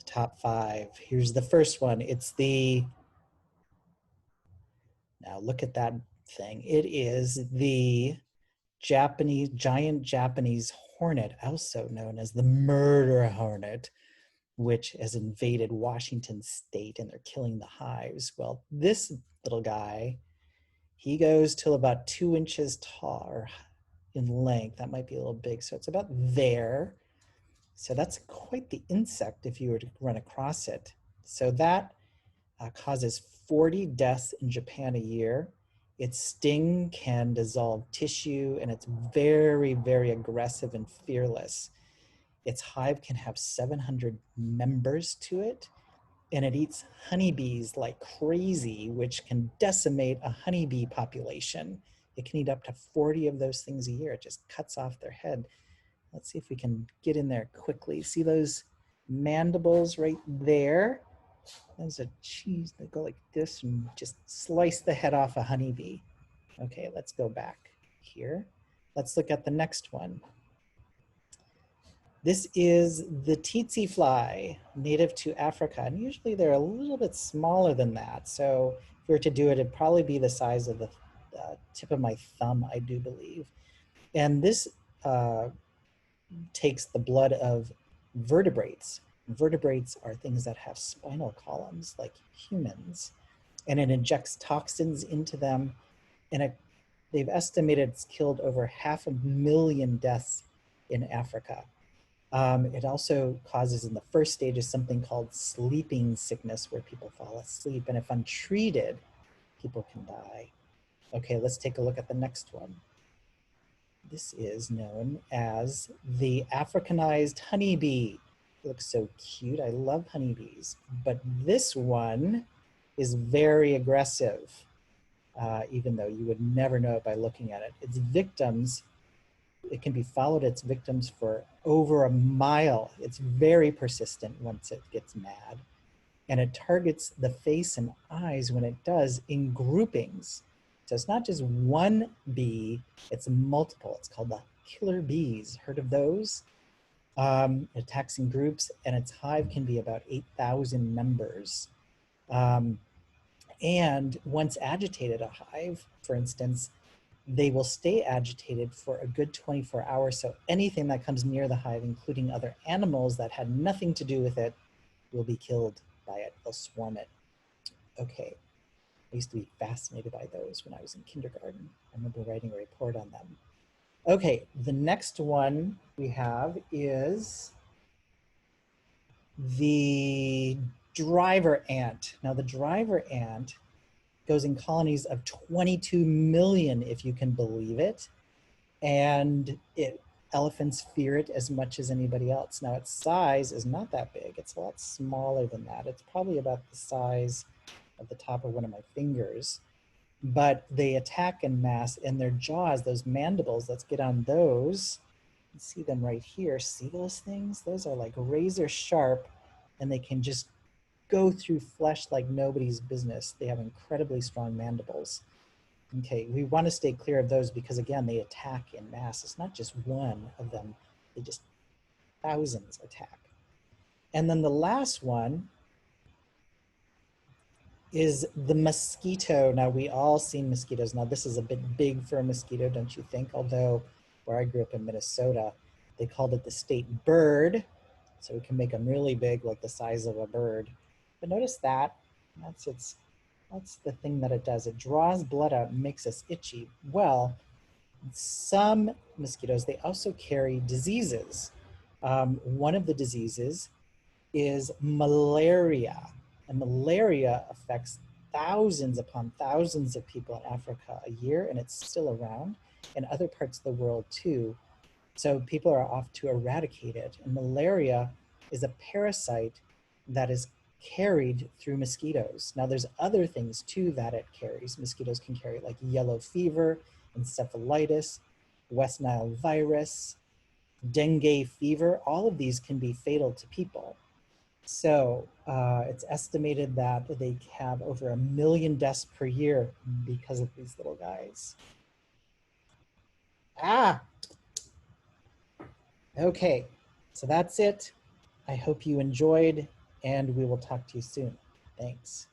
Top 5. Here's the first one. It's the, now look at that thing. It is the giant Japanese hornet, also known as the murder hornet, which has invaded Washington state and they're killing the hives. Well, this little guy, he goes till about 2 inches tall or in length. That might be a little big. So it's about there. So that's quite the insect if you were to run across it. So that causes 40 deaths in Japan a year. Its sting can dissolve tissue and it's very, very aggressive and fearless. Its hive can have 700 members to it, and it eats honeybees like crazy, which can decimate a honeybee population. It can eat up to 40 of those things a year. It just cuts off their head. Let's see if we can get in there quickly. See those mandibles right there? Those are cheese that go like this and just slice the head off a honeybee. Okay, let's go back here. Let's look at the next one. This is the tsetse fly, native to Africa. And usually they're a little bit smaller than that. So if we were to do it, it'd probably be the size of the tip of my thumb, I do believe. And this takes the blood of vertebrates. Vertebrates are things that have spinal columns like humans, and it injects toxins into them. And they've estimated it's killed over 500,000 deaths in Africa. It also causes, in the first stage, is something called sleeping sickness, where people fall asleep. And if untreated, people can die. Okay, let's take a look at the next one. This is known as the Africanized honeybee. It looks so cute. I love honeybees. But this one is very aggressive, even though you would never know it by looking at it. Its victims, it can be followed its victims for over a mile. It's very persistent once it gets mad. And it targets the face and eyes when it does in groupings. So it's not just one bee, it's multiple. It's called the killer bees. Heard of those? It attacks in groups, and its hive can be about 8,000 members. And once agitated, a hive, for instance, they will stay agitated for a good 24 hours. So anything that comes near the hive, including other animals that had nothing to do with it, will be killed by it. They'll swarm it. Okay. I used to be fascinated by those when I was in kindergarten. I remember writing a report on them. Okay, the next one we have is the driver ant. Now the driver ant goes in colonies of 22 million, if you can believe it. And elephants fear it as much as anybody else. Now its size is not that big. It's a lot smaller than that. It's probably about the size of the top of one of my fingers, but they attack en masse, and their jaws, those mandibles, let's get on those. You see them right here. See those things? Those are like razor sharp, and they can just go through flesh like nobody's business. They have incredibly strong mandibles. Okay, we want to stay clear of those because, again, they attack en masse. It's not just one of them. They just, thousands attack. And then the last one is the mosquito. Now, we all seen mosquitoes. Now, this is a bit big for a mosquito, don't you think? Although, where I grew up in Minnesota, they called it the state bird. So we can make them really big, like the size of a bird. But notice that, that's the thing that it does. It draws blood out and makes us itchy. Well, some mosquitoes, they also carry diseases. One of the diseases is malaria. And malaria affects thousands upon thousands of people in Africa a year, and it's still around, and other parts of the world too. So people are off to eradicate it. And malaria is a parasite that is carried through mosquitoes. Now there's other things too that it carries. Mosquitoes can carry like yellow fever, encephalitis, West Nile virus, dengue fever. All of these can be fatal to people. So it's estimated that they have over 1 million deaths per year because of these little guys. Okay, so that's it. I hope you enjoyed and we will talk to you soon. Thanks.